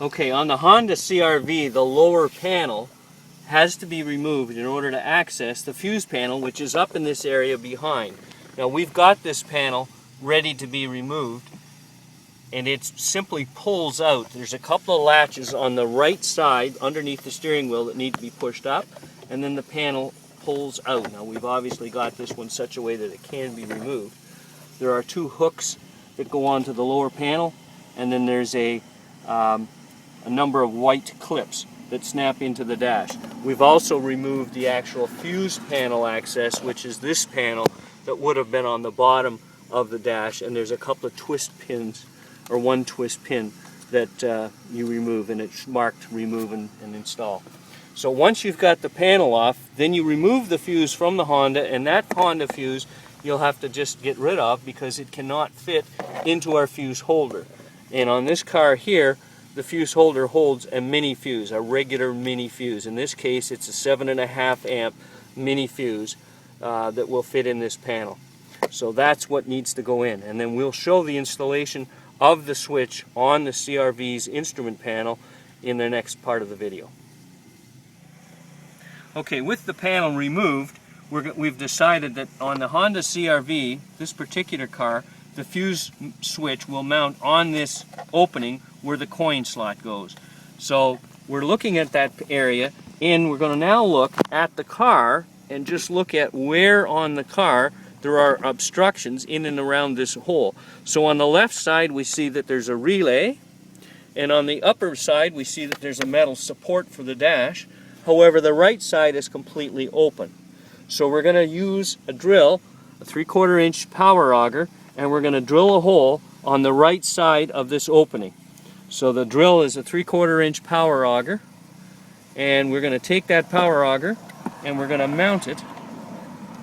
Okay, on the Honda CR-V, the lower panel has to be removed in order to access the fuse panel, which is up in this area behind. Now we've got this panel ready to be removed, and it simply pulls out. There's a couple of latches on the right side underneath the steering wheel that need to be pushed up, and then the panel pulls out. Now we've obviously got this one such a way that it can be removed. There are two hooks that go onto the lower panel, and then there's a number of white clips that snap into the dash. We've also removed the actual fuse panel access, which is this panel that would have been on the bottom of the dash, and there's a couple of twist pins, or one twist pin that you remove, and it's marked remove and install. So once you've got the panel off, then you remove the fuse from the Honda, and that Honda fuse you'll have to just get rid of because it cannot fit into our fuse holder. And on this car here, the fuse holder holds a mini fuse, a regular mini fuse. In this case, it's a 7.5 amp mini fuse that will fit in this panel. So that's what needs to go in. And then we'll show the installation of the switch on the CR-V's instrument panel in the next part of the video. Okay, with the panel removed, we've decided that on the Honda CR-V, this particular car, the fuse switch will mount on this opening where the coin slot goes. So we're looking at that area, and we're going to now look at the car and just look at where on the car there are obstructions in and around this hole. So on the left side we see that there's a relay, and on the upper side we see that there's a metal support for the dash. However, the right side is completely open. So we're going to use a drill, a 3/4 inch power auger, and we're going to drill a hole on the right side of this opening. So the drill is a 3/4 inch power auger, and we're going to take that power auger and we're going to mount it.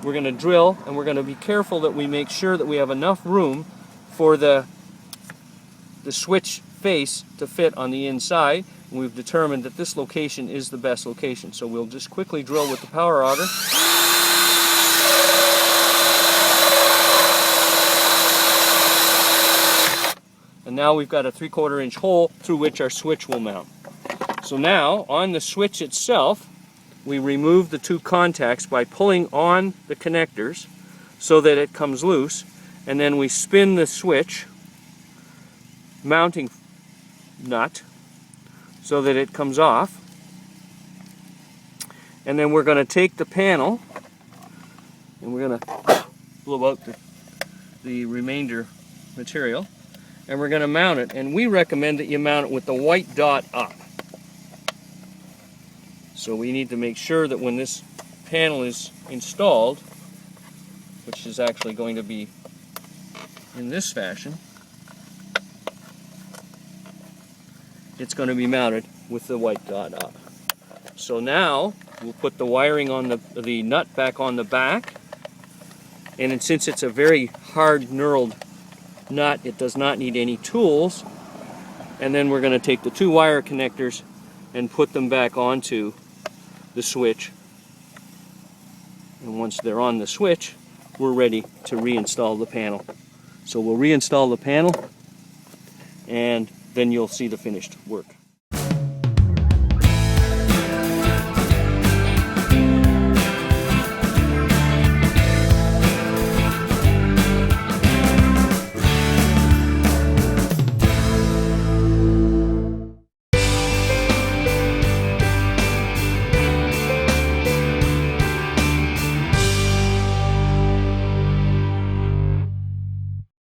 We're going to drill, and we're going to be careful that we make sure that we have enough room for the switch face to fit on the inside. And we've determined that this location is the best location. So we'll just quickly drill with the power auger. And now we've got a 3/4 inch hole through which our switch will mount. So now, on the switch itself, we remove the two contacts by pulling on the connectors so that it comes loose, and then we spin the switch mounting nut so that it comes off. And then we're going to take the panel and we're going to blow out the remainder material, and we're going to mount it. And we recommend that you mount it with the white dot up. So we need to make sure that when this panel is installed, which is actually going to be in this fashion, it's going to be mounted with the white dot up. So now we'll put the wiring on the nut back on the back, and since it's a very hard knurled nut, it does not need any tools. And then we're going to take the two wire connectors and put them back onto the switch, and once they're on the switch, we're ready to reinstall the panel. So we'll reinstall the panel, and then you'll see the finished work.